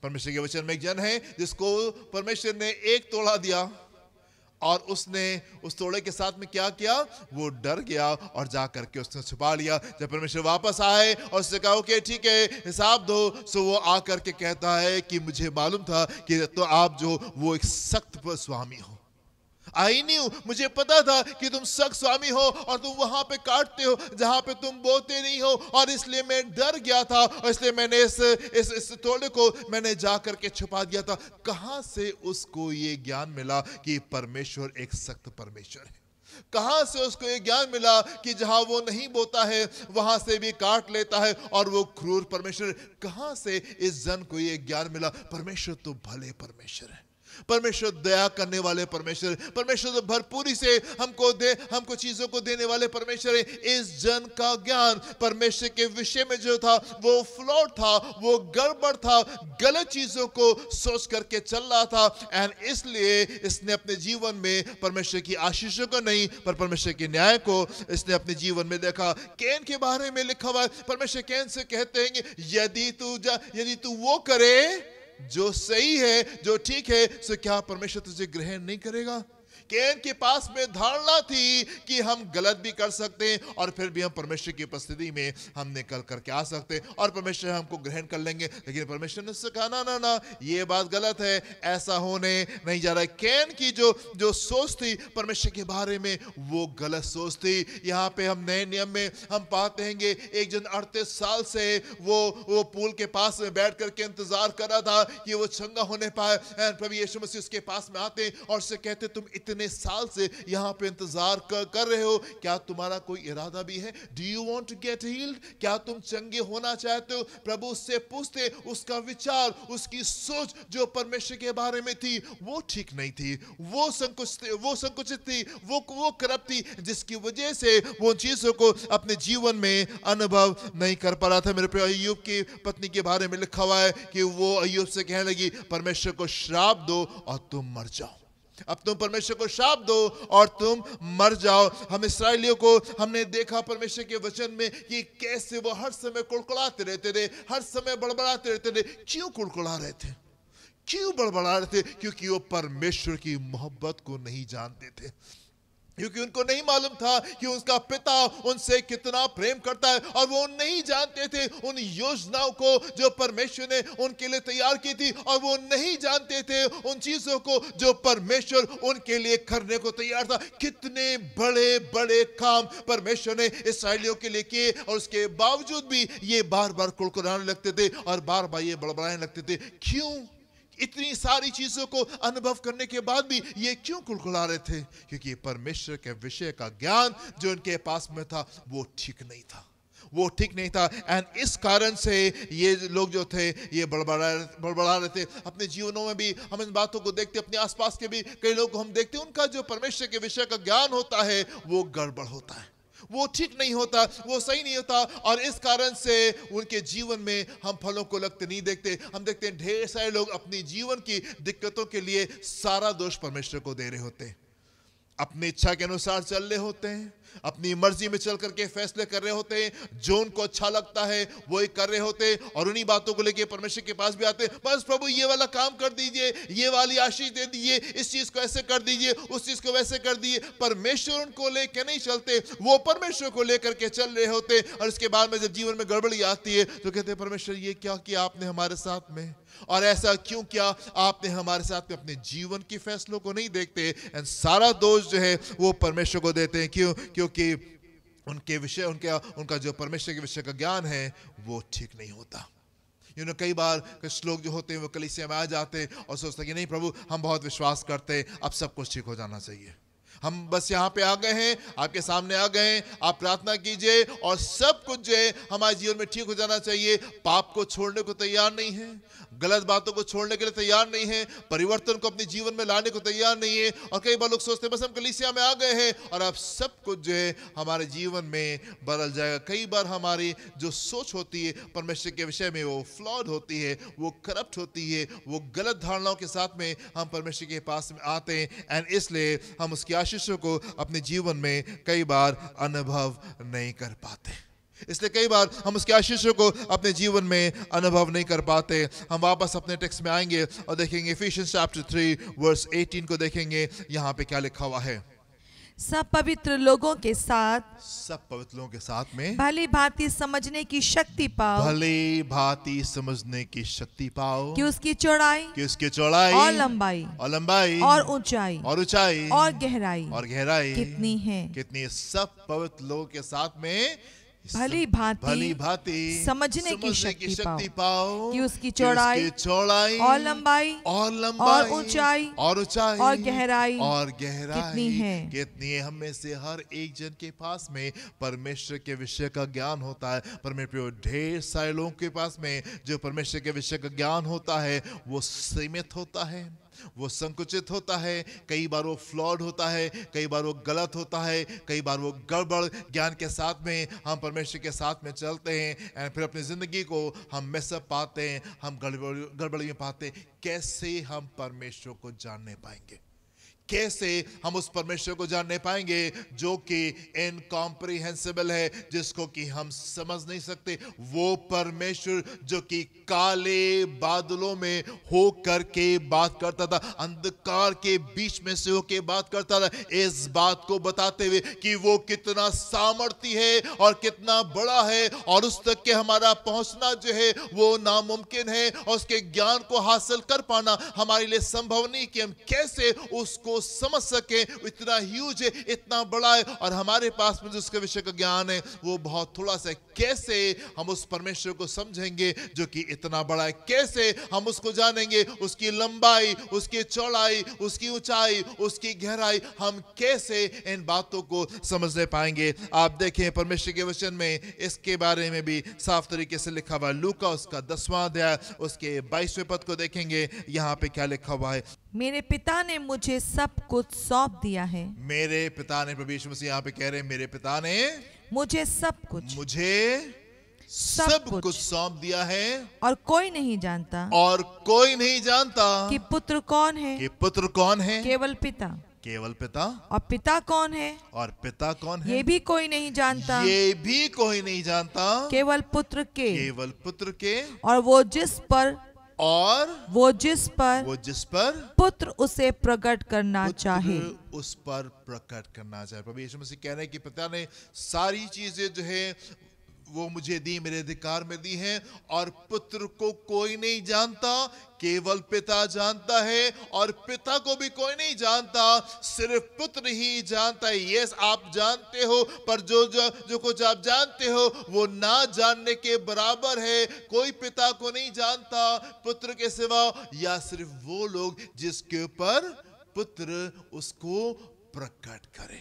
परमेश्वर के वचन में एक जन है जिसको परमेश्वर ने 1 तोड़ा दिया और उसने उस तोड़े के साथ में क्या किया, वो डर गया और जा करके उसने छुपा लिया। जब परमेश्वर वापस आए और उससे कहा ओके ठीक है हिसाब दो, सो वो आ करके कहता है कि मुझे मालूम था कि तो आप जो वो एक सख्त स्वामी हो। आई न्यू, मुझे पता था कि तुम सख्त स्वामी हो और तुम वहां पे काटते हो जहां पे तुम बोते नहीं हो, और इसलिए मैं डर गया था और इसलिए मैंने इस तोड़े को मैंने जा करके छुपा दिया था। कहां से उसको ये ज्ञान मिला कि परमेश्वर एक सख्त परमेश्वर है? कहां से उसको ये ज्ञान मिला कि जहां वो नहीं बोता है वहां से भी काट लेता है और वो क्रूर परमेश्वर? कहां से इस जन को ये ज्ञान मिला? परमेश्वर तो भले परमेश्वर है, परमेश्वर दया करने वाले परमेश्वर, परमेश्वर तो भरपूरी से हमको चीजों को देने वाले परमेश्वर है। इस जन का ज्ञान परमेश्वर के विषय में जो था वो फ्लॉड था, वो गड़बड़ था, गलत चीजों को सोच करके चल रहा था। एंड इसलिए इसने अपने जीवन में परमेश्वर की आशीषों को नहीं पर परमेश्वर के न्याय को इसने अपने जीवन में देखा। कैन के बारे में लिखा हुआ है, परमेश्वर कैन से कहते हैं यदि तू वो करे जो सही है, जो ठीक है, सो क्या परमेश्वर तुझे ग्रहण नहीं करेगा? कैन के पास में धारणा थी कि हम गलत भी कर सकते हैं और फिर भी हम परमेश्वर की उपस्थिति में हम निकल करके आ सकते हैं और परमेश्वर हमको ग्रहण कर लेंगे। लेकिन परमेश्वर ने उससे कहा ना ना, ये बात गलत है, ऐसा होने नहीं जा रहा है। कैन की जो सोच थी परमेश्वर के बारे में वो गलत सोच थी। यहाँ पे हम नए नियम में हम पाते हैं एक जन 38 साल से वो पूल के पास में बैठ करके इंतजार कर रहा था कि वो चंगा होने पाए। प्रभु यीशु मसीह उसके पास में आते और उससे कहते तुम इतने साल से यहाँ पे इंतजार कर रहे हो, क्या तुम्हारा कोई इरादा भी है? Do you want to get healed? क्या तुम चंगे होना चाहते हो? प्रभु उससे पूछते, उसका विचार, उसकी सोच जो परमेश्वर के बारे में थी वो ठीक नहीं थी, वो संकुचित थी, वो करप्ट थी, जिसकी वजह से वो चीजों को अपने जीवन में अनुभव नहीं कर पा रहा था। मेरे प्रिय अय्यूब की पत्नी के बारे में लिखा हुआ है कि वो अय्यूब से कहने लगी परमेश्वर को श्राप दो और तुम मर जाओ। अब तुम परमेश्वर को श्राप दो और तुम मर जाओ। हम इस्राएलियों को हमने देखा परमेश्वर के वचन में कि कैसे वो हर समय कुड़कुड़ाते रहते थे, हर समय बड़बड़ाते रहते थे। क्यों कुड़कुड़ा रहे थे? क्यों बड़बड़ा रहे थे? क्योंकि वो परमेश्वर की मोहब्बत को नहीं जानते थे, क्योंकि उनको नहीं मालूम था कि उसका पिता उनसे कितना प्रेम करता है और वो नहीं जानते थे उन योजनाओं को जो परमेश्वर ने उनके लिए तैयार की थी और वो नहीं जानते थे उन चीजों को जो परमेश्वर उनके लिए करने को तैयार था। कितने बड़े बड़े काम परमेश्वर ने इस्राएलियों के लिए किए और उसके बावजूद भी ये बार बार कुड़कुड़ाने लगते थे और बार बार ये बड़बड़ाने लगते थे। क्यों? इतनी सारी चीजों को अनुभव करने के बाद भी ये क्यों कुड़कुड़ा रहे थे? क्योंकि परमेश्वर के विषय का ज्ञान जो उनके पास में था वो ठीक नहीं था, वो ठीक नहीं था। एंड इस कारण से ये लोग जो थे ये बड़बड़ा रहे थे। अपने जीवनों में भी हम इन बातों को देखते, अपने आसपास के भी कई लोग हम देखते, उनका जो परमेश्वर के विषय का ज्ञान होता है वो गड़बड़ होता है, वो ठीक नहीं होता, वो सही नहीं होता और इस कारण से उनके जीवन में हम फलों को लगते नहीं देखते। हम देखते हैं ढेर सारे लोग अपनी जीवन की दिक्कतों के लिए सारा दोष परमेश्वर को दे रहे होते हैं, अपनी इच्छा के अनुसार चल रहे होते हैं, अपनी मर्जी में चल करके फैसले कर रहे होते हैं, जो उनको अच्छा लगता है वो ही कर रहे होते हैं और उन्हीं बातों को लेके परमेश्वर के पास भी आते हैं। बस प्रभु ये वाला काम कर दीजिए, ये वाली आशीष दे दीजिए, इस चीज को ऐसे कर दीजिए, उस चीज को वैसे कर दीजिए। परमेश्वर उनको लेके नहीं चलते, वो परमेश्वर को लेकर के चल रहे होते हैं और इसके बाद में जब जीवन में गड़बड़ी आती है तो कहते हैं परमेश्वर ये क्या किया आपने हमारे साथ में, और ऐसा क्यों किया आपने हमारे साथ में? अपने जीवन के फैसलों को नहीं देखते एंड सारा दोष जो है वो परमेश्वर को देते हैं। क्यों? क्योंकि उनके विषय उनका जो परमेश्वर के विषय का ज्ञान है वो ठीक नहीं होता। कई बार कुछ लोग जो होते हैं वो कलीसिया में आ जाते हैं और सोचते हैं कि नहीं प्रभु हम बहुत विश्वास करते हैं, अब सब कुछ ठीक हो जाना चाहिए, हम बस यहाँ पे आ गए हैं, आपके सामने आ गए हैं, आप प्रार्थना कीजिए और सब कुछ जो है हमारे जीवन में ठीक हो जाना चाहिए। पाप को छोड़ने को तैयार नहीं है, गलत बातों को छोड़ने के लिए तैयार नहीं है, परिवर्तन को अपने जीवन में लाने को तैयार नहीं है। और कई बार लोग सोचते हैं बस हम कलीसिया में आ गए हैं और अब सब कुछ जो है हमारे जीवन में बदल जाएगा। कई बार हमारी जो सोच होती है परमेश्वर के विषय में वो फ्लॉड होती है, वो करप्ट होती है, वो गलत धारणाओं के साथ में हम परमेश्वर के पास में आते हैं एंड इसलिए हम उसकी आशीषों को अपने जीवन में कई बार अनुभव नहीं कर पाते। इसलिए कई बार हम उसके आशीषों को अपने जीवन में अनुभव नहीं कर पाते। हम वापस अपने टेक्स्ट में आएंगे और देखेंगे इफिशियंस चैप्टर 3 वर्स 18 को देखेंगे। यहाँ पे क्या लिखा हुआ है? सब पवित्र लोगों के साथ में भली भांति समझने की शक्ति पाओ, भली भांति समझने की शक्ति पाओ कि उसकी चौड़ाई और लंबाई और ऊंचाई और गहराई कितनी सब पवित्र लोगों के साथ में भली भांति समझने की शक्ति पाओ कि उसकी चौड़ाई और लंबाई और ऊंचाई और गहराई कितनी है। हम में से हर एक जन के पास में परमेश्वर के विषय का ज्ञान होता है। परमेश्वर ढेर सारे लोगों के पास में जो परमेश्वर के विषय का ज्ञान होता है वो सीमित होता है। वो संकुचित होता है, कई बार वो फ्लॉड होता है, कई बार वो गलत होता है, कई बार वो गड़बड़ ज्ञान के साथ में हम परमेश्वर के साथ में चलते हैं और फिर अपनी जिंदगी को हम मिसअप पाते हैं, हम गड़बड़ी में पाते हैं। कैसे हम परमेश्वर को जानने पाएंगे? कैसे हम उस परमेश्वर को जानने पाएंगे जो कि इनकॉम्प्रिहेंसिबल है, जिसको कि हम समझ नहीं सकते? वो परमेश्वर जो कि काले बादलों में हो करके बात करता था, अंधकार के बीच में से होके बात करता था, इस बात को बताते हुए कि वो कितना सामर्थी है और कितना बड़ा है और उस तक के हमारा पहुंचना जो है वो नामुमकिन है और उसके ज्ञान को हासिल कर पाना हमारे लिए संभव नहीं कि हम कैसे उसको समझ सके। इतना ह्यूज है, इतना बड़ा है और हमारे पास में जिसके विषय का ज्ञान है वो बहुत थोड़ा सा। कैसे हम उस परमेश्वर को समझेंगे जो कि इतना बड़ा है? कैसे हम उसको जानेंगे? उसकी लंबाई, उसकी चौड़ाई, उसकी ऊंचाई, उसकी गहराई, हम कैसे इन बातों को समझने पाएंगे? आप देखें परमेश्वर के वचन में इसके बारे में भी साफ तरीके से लिखा हुआ है। लूका उसका 10वां अध्याय उसके 22वें पद को देखेंगे, यहाँ पे क्या लिखा हुआ है? मेरे पिता ने मुझे सब कुछ सौंप दिया है। मेरे पिता ने, प्रभु यीशु मसीह यहाँ पे कह रहे हैं, मेरे पिता ने मुझे सब कुछ सौंप दिया है और कोई नहीं जानता कि पुत्र कौन है, केवल पिता। और पिता कौन है, ये भी कोई नहीं जानता, केवल पुत्र के। और वो जिस पर पुत्र उसे प्रकट करना चाहे, उस पर प्रकट करना चाहे। प्रभु यीशु मसीह कह रहे हैं कि पिता ने सारी चीजें जो है वो मुझे दी, मेरे अधिकार में दी हैं और पुत्र को कोई नहीं जानता, केवल पिता जानता है और पिता को भी कोई नहीं जानता, सिर्फ पुत्र ही जानता है। यस, आप जानते हो, पर जो कुछ आप जानते हो वो ना जानने के बराबर है। कोई पिता को नहीं जानता पुत्र के सिवा, या सिर्फ वो लोग जिसके ऊपर पुत्र उसको प्रकट करे।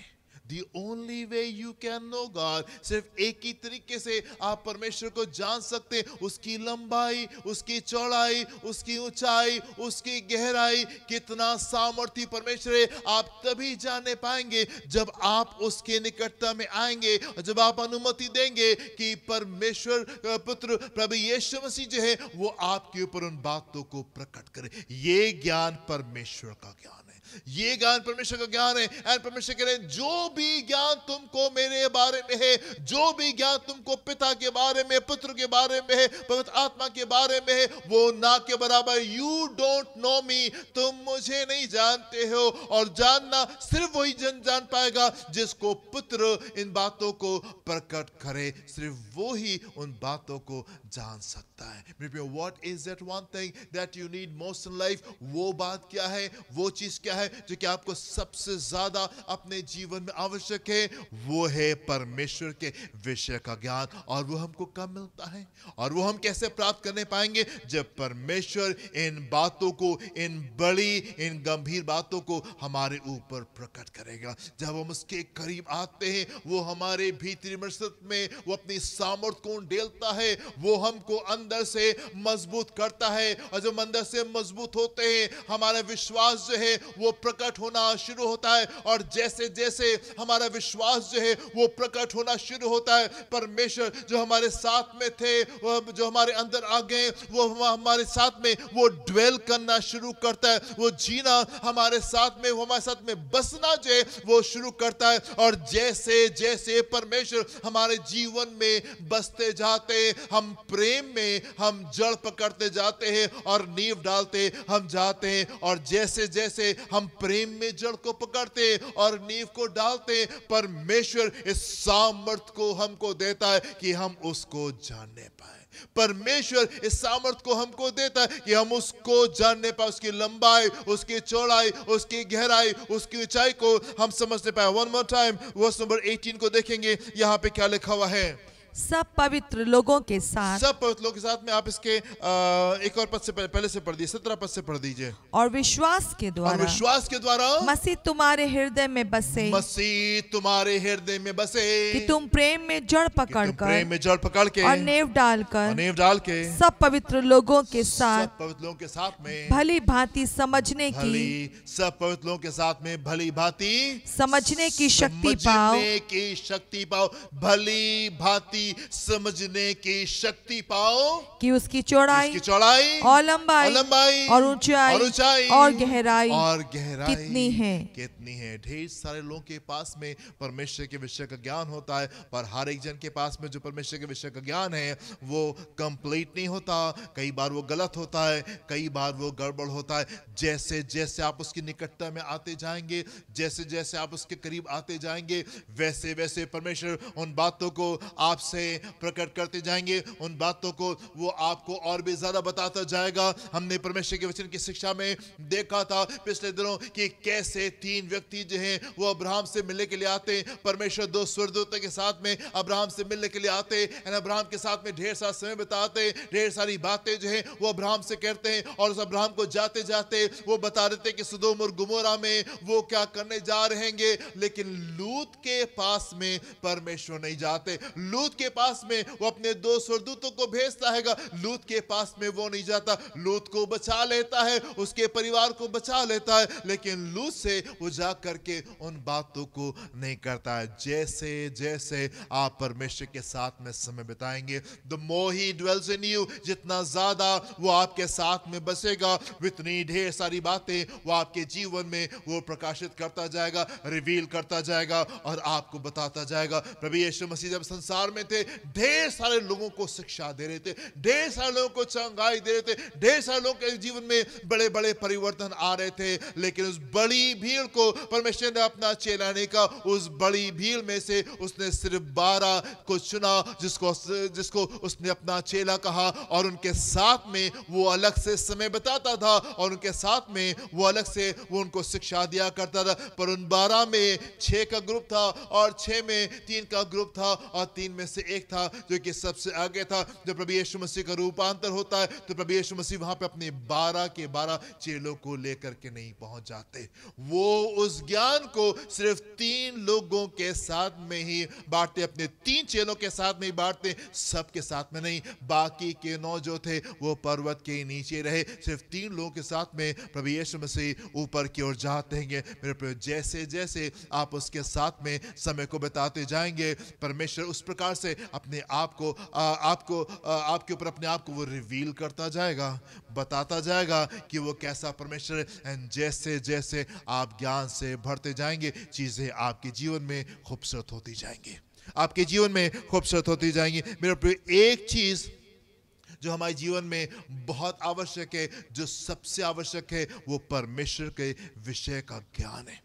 The only way you can know God, सिर्फ एक ही तरीके से आप परमेश्वर को जान सकते हैं, उसकी लंबाई, उसकी चौड़ाई, उसकी ऊंचाई, उसकी गहराई, कितना सामर्थी परमेश्वर है। आप तभी जाने पाएंगे जब आप उसके निकटता में आएंगे और जब आप अनुमति देंगे कि परमेश्वर पुत्र प्रभु यीशु मसीह जो है वो आपके ऊपर उन बातों को प्रकट करे। ये ज्ञान परमेश्वर का ज्ञान है, ये ज्ञान परमेश्वर का ज्ञान है। एंड परमेश्वर कह रहे हैं, जो भी ज्ञान तुमको मेरे बारे में है, जो भी ज्ञान तुमको पिता के बारे में, पुत्र के बारे में है, पवित्र आत्मा के बारे में है, वो ना के बराबर। यू डोंट नो मी, तुम मुझे नहीं जानते हो, और जानना सिर्फ वही जान पाएगा जिसको पुत्र इन बातों को प्रकट करे, सिर्फ वो ही उन बातों को जान सकता है। What is that one thing that you need most in life? वो बात क्या है, वो चीज क्या है जो कि आपको सबसे ज्यादा अपने जीवन में आवश्यक है? वो है परमेश्वर के विषय का ज्ञान। और वो हमको कब मिलता है और वो हम कैसे प्राप्त करने पाएंगे? जब परमेश्वर इन बातों को, इन बड़ी, इन गंभीर बातों को हमारे ऊपर प्रकट करेगा। जब हम उसके करीब आते हैं, वो हमारे भीतरी मस्तिष्क में वो अपनी सामर्थ को डेलता है, वो हमको अंदर से मजबूत करता है, और जब अंदर से मजबूत होते हैं हमारा विश्वास जो है वो प्रकट होना शुरू होता है। और जैसे जैसे हमारा विश्वास जो है वो प्रकट होना शुरू होता है, परमेश्वर जो हमारे साथ में थे, जो हमारे अंदर आ गए, वो हमारे साथ में वो ड्वेल करना शुरू करता है, वो जीना हमारे साथ में, वो हमारे साथ में बसना जो है वो शुरू करता है। और जैसे जैसे परमेश्वर हमारे जीवन में बसते जाते हैं, हम प्रेम में हम जड़ पकड़ते जाते हैं और नींव डालते हम जाते हैं। और जैसे जैसे हम प्रेम में जड़ को पकड़ते और नींव को डालते, परमेश्वर इस सामर्थ को हमको देता है कि हम उसको जानने पाए। परमेश्वर इस सामर्थ को हमको देता है कि हम उसको जानने पाए, उसकी लंबाई, उसकी चौड़ाई, उसकी गहराई, उसकी ऊंचाई को हम समझने पाए। One more time verse number 18 को देखेंगे, यहाँ पे क्या लिखा हुआ है? सब पवित्र लोगों के साथ, सब पवित्र लोगों के साथ में। आप इसके एक और पद से पहले से पढ़ दीजिए, 17 पद से पढ़ दीजिए। और विश्वास के द्वारा, विश्वास के द्वारा मसीह तुम्हारे हृदय में बसे, मसीह तुम्हारे हृदय में बसे, कि तुम प्रेम में जड़ पकड़कर, प्रेम में जड़ पकड़ के और नेव डालकर, नेव डाल के सब पवित्र लोगों के साथ, सब पवित्र लोगों के साथ में भली भांति समझने की, सब पवित्र लोगों के साथ में भली भांति समझने की शक्ति पाओ, की शक्ति पाओ, भली भांति समझने की शक्ति पाओ, कि उसकी चौड़ाई और लंबाई और ऊंचाई और गहराई कितनी है। ढेर सारे लोगों के पास में परमेश्वर के विषय का ज्ञान होता है, पर हर एक जन के पास में जो परमेश्वर के विषय का ज्ञान है वो कंप्लीट नहीं होता। कई बार वो गलत होता है, कई बार वो गड़बड़ होता है। जैसे जैसे आप उसकी निकटता में आते जाएंगे, जैसे जैसे आप उसके करीब आते जाएंगे, वैसे वैसे परमेश्वर उन बातों को आपसे प्रकट करते जाएंगे, उन बातों को वो आपको और भी ज्यादा बताता जाएगा। हमने परमेश्वर के वचन की शिक्षा में देखा था पिछले दिनों कि कैसे 3 व्यक्ति जो हैं वो अब्राहम से मिलने के लिए आते। परमेश्वर 2 स्वर्गदूतों के साथ में अब्राहम से मिलने के लिए आते, अब्राहम के साथ में ढेर सारा समय बिताते, ढेर सारी बातें जो है वो अब्राहम से कहते हैं, और उस अब्राहम को जाते जाते वो बता देते कि सदोम और गुमोरा में वो क्या करने जा रहेंगे। लेकिन लूत के पास में परमेश्वर नहीं जाते। लूत के पास में वो अपने 2 स्वर्गदूतों को भेजता है, लूत के पास में वो नहीं जाता। लूत को बचा लेता है, उसके परिवार को बचा लेता है, लेकिन लूत से वो जा करके उन बातों को नहीं करता है। जैसे जैसे आप परमेश्वर के साथ में समय बिताएंगे, the more he dwells in you, जितना ज्यादा वो आपके साथ में बसेगा, इतनी ढेर सारी बातें वो आपके जीवन में वो प्रकाशित करता जाएगा, रिवील करता जाएगा और आपको बताता जाएगा। प्रभु यीशु मसीह जब संसार में थे, ढेर सारे लोगों को शिक्षा दे रहे थे, ढेर सारे लोगों को चंगाई दे रहे थे, ढेर सारे लोगों के जीवन में बड़े बड़े परिवर्तन आ रहे थे। लेकिन उस बड़ी भीड़ को परमेश्वर ने अपना चेलाने का, उस बड़ी भीड़ में से उसने सिर्फ 12 को चुना, जिसको उसने अपना चेला कहा, और उनके साथ में वो अलग से समय बिताता था, और उनके साथ में वो अलग से वो उनको शिक्षा दिया करता था। पर उन 12 में 6 का ग्रुप था, और 6 में 3 का ग्रुप था, और 3 में से एक था जो कि सबसे आगे था। जब प्रभु यीशु मसीह का रूपांतर होता है तो प्रभु यीशु मसीह वहां पे अपने 12 के 12 चेलों को लेकर के नहीं पहुंच जाते। वो उस ज्ञान को सिर्फ 3 लोगों के साथ में ही बांटते, अपने 3 चेलों के साथ में ही बांटते, सबके साथ में नहीं। बाकी के 9 जो थे वो पर्वत के नीचे रहे, सिर्फ 3 लोगों के साथ में प्रभु यीशु मसीह ऊपर की ओर जाते हैं। मेरे प्रिय, जैसे जैसे आप उसके साथ में समय को बिताते जाएंगे, परमेश्वर उस प्रकार से अपने आप को आपके ऊपर अपने आप को वो रिवील करता जाएगा, बताता जाएगा कि वो कैसा परमेश्वर है। एंड जैसे जैसे आप ज्ञान से बढ़ते जाएंगे, चीजें आपके जीवन में खूबसूरत होती जाएंगी, आपके जीवन में खूबसूरत होती जाएंगी। मेरे प्रिय, एक चीज जो हमारे जीवन में बहुत आवश्यक है, जो सबसे आवश्यक है, वो परमेश्वर के विषय का ज्ञान है।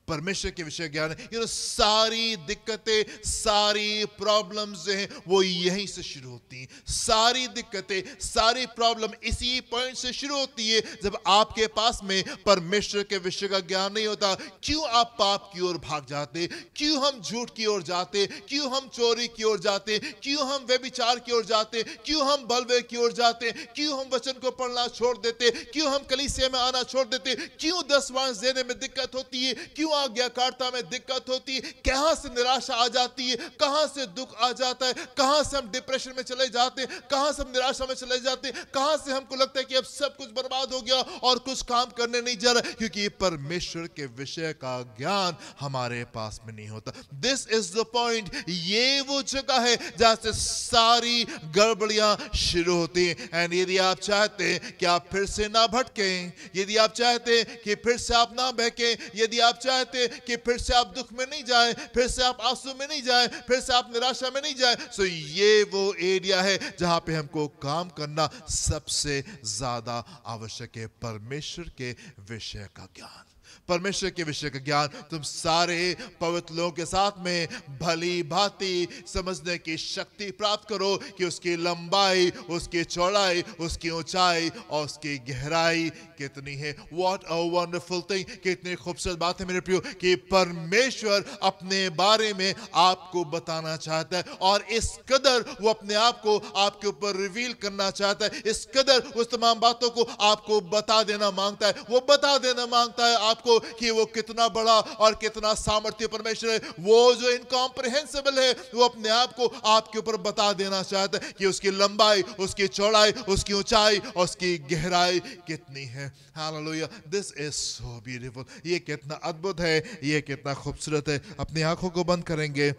परमेश्वर के विषय ज्ञान है। सारी दिक्कतें, सारी प्रॉब्लम्स जो हैं वो यहीं से शुरू होती हैं। सारी दिक्कतें, सारी प्रॉब्लम इसी पॉइंट से शुरू होती है जब आपके पास में परमेश्वर के विषय का ज्ञान नहीं होता। क्यों आप पाप की ओर भाग जाते, क्यों हम झूठ की ओर जाते, क्यों हम चोरी की ओर जाते, क्यों हम व्यभिचार की ओर जाते, क्यों हम बलवे की ओर जाते, क्यों हम वचन को पढ़ना छोड़ देते, क्यों हम कलीसिया में आना छोड़ देते, क्यों 10 वांस देने में दिक्कत होती है, क्यों आज्ञाकारिता में दिक्कत होती है, कहां से निराशा आ जाती है, कहां से दुख आ जाता है, कहां से हम डिप्रेशन में चले जाते हैं, कहां से हम निराशा में चले जाते हैं, कहां से हमको लगता है कि अब सब कुछ बर्बाद हो गया और कुछ काम करने नहीं जा रहा, क्योंकि परमेश्वर के विषय का ज्ञान हमारे पास में नहीं होता। This is the point. ये वो जगह है जहां से सारी गड़बड़ियां शुरू होती हैं। एंड यदि आप चाहते हैं कि आप फिर से ना भटकें, यदि आप चाहते हैं कि फिर से आप ना बहकें, यदि आप चाहते कि फिर से आप दुख में नहीं जाएं, फिर से आप आंसू में नहीं जाएं, फिर से आप निराशा में नहीं जाएं, सो ये वो एरिया है जहां पे हमको काम करना सबसे ज्यादा आवश्यक है, परमेश्वर के विषय का ज्ञान। परमेश्वर के विषय का ज्ञान तुम सारे पवित्र लोगों के साथ में भली भांति समझने की शक्ति प्राप्त करो कि उसकी लंबाई, उसकी चौड़ाई, उसकी ऊंचाई और उसकी गहराई कितनी है। What a wonderful thing! कितनी खूबसूरत बात है मेरे प्रियो कि परमेश्वर अपने बारे में आपको बताना चाहता है और इस कदर वो अपने आप को आपके ऊपर रिवील करना चाहता है, इस कदर उस तमाम बातों को आपको बता देना मांगता है। वो बता देना मांगता है आपको कि वो कितना बड़ा और कितना सामर्थ्य परमेश्वर है। वो जो इनकॉम्प्रिहेंसिबल है वो अपने आप को आपके ऊपर बता देना चाहता है कि उसकी लंबाई, उसकी चौड़ाई, उसकी ऊंचाई और उसकी गहराई कितनी है। Hallelujah, this is so beautiful. ये कितना अद्भुत है, ये कितना खूबसूरत है। अपनी आंखों को बंद करेंगे,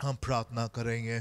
हम प्रार्थना करेंगे।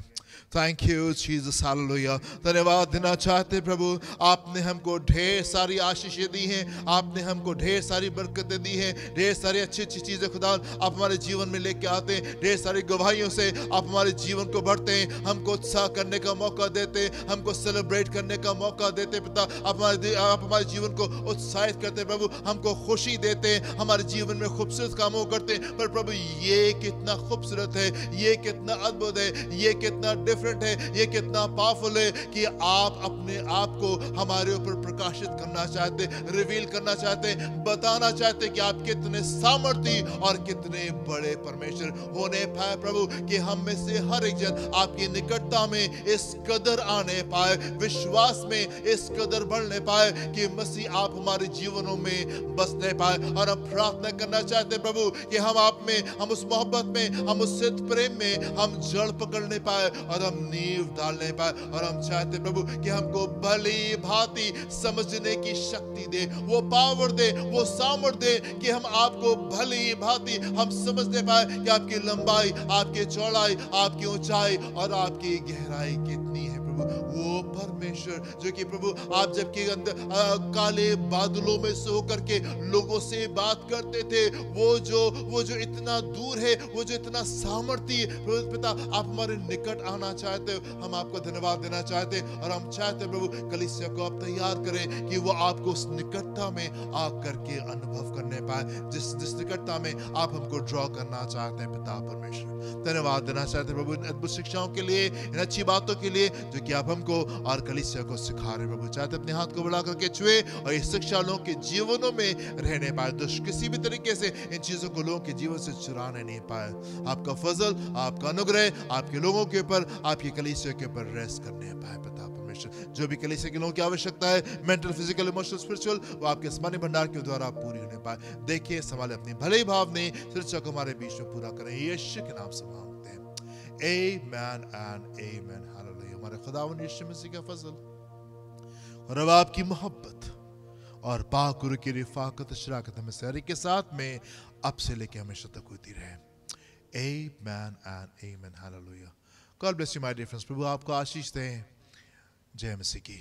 Thank you Jesus, hallelujah. धन्यवाद देना चाहते प्रभु, आपने हमको ढेर सारी आशीषें दी हैं, आपने हमको ढेर सारी बरकतें दी हैं, ढेर सारी अच्छी अच्छी चीजें खुदा आप हमारे जीवन में लेके आते हैं। ढेर सारी गवाहियों से आप हमारे जीवन को बढ़ते हैं, हमको उत्साह करने का मौका देते, हमको सेलिब्रेट करने का मौका देते। पिता आप हमारे जीवन को उत्साहित करते प्रभु, हमको खुशी देते, हमारे जीवन में खूबसूरत कामों करते। पर प्रभु ये कितना खूबसूरत है, ये कितना अद्भुत है, ये कितना डिफरेंट है, ये कितना पावरफुल है कि आप अपने आप को हमारे ऊपर प्रकाशित करना चाहते, रिवील करना चाहते, बताना चाहते कि आप कितने सामर्थी और कितने बड़े परमेश्वर होने पाए प्रभु, कि हम में से हर एक जन आपकी निकटता में इस कदर आने पाए, विश्वास में इस कदर बढ़ने पाए कि मसीह आप हमारे जीवनों में बसने पाए। और हम प्रार्थना करना चाहते प्रभु कि हम आप में, हम उस मोहब्बत में, हम उस सिद्ध प्रेम में हम जड़ पकड़ने पाए और हम नींव डालने पाए। और हम चाहते प्रभु कि हमको भली भांति समझने की शक्ति दे, वो पावर दे, वो सामर्थ्य दे कि हम आपको भली भांति हम समझने पाए कि आपकी लंबाई, आपकी चौड़ाई, आपकी ऊंचाई और आपकी गहराई कितनी है। वो परमेश्वर जो कि प्रभु आप जबकि काले बादलों में सो करके लोगों से बात करते थे, वो जो इतना दूर है, वो जो इतना सामर्थ्य पिता आप हमारे निकट आना चाहते हो। हम आपको धन्यवाद देना चाहते और हम चाहते प्रभु कलीसिया को आप तैयार करें कि वो आपको उस निकटता में आकर के अनुभव करने पाए, जिस निकटता में आप हमको ड्रॉ करना चाहते हैं। पिता परमेश्वर धन्यवाद देना चाहते प्रभु इन अद्भुत शिक्षाओं के लिए, इन अच्छी बातों के लिए जो कि आप हमको और कलीसिया को सिखा रहे प्रभु। चाहते अपने हाथ को बढ़ा करके छुए और इस शिक्षा लोगों के जीवनों में रहने पाए, दुष्ट किसी भी तरीके से इन चीजों को लोगों के जीवन से चुराने नहीं पाए। आपका फजल, आपका अनुग्रह आपके लोगों के ऊपर, आपकी कलीसिया के ऊपर रेस्ट करने पाए। पिता परमेश्वर जो भी कलीसिया के लोगों की आवश्यकता है, मेंटल, फिजिकल, इमोशनल, स्पिरिचुअल, वो आपके आसमानी भंडार के द्वारा पूरी होने पाए। देखिए संभाले अपनी भले भाव ने शिक्षा को हमारे बीच में पूरा करें, यीशु के नाम से मांगते हैं, आमेन एंड आमेन। हालेलुया। हमारे खुदावंद यीशु मसीह का फजल और अब आपकी मोहब्बत और पाक रूह की रिफाकत शराकत हमें सारे के साथ में अब से लेके हमेशा तक होती रहे। Amen and amen. Hallelujah. God bless you my dear friends. प्रभु आपको आशीष दें। जय मसीह की।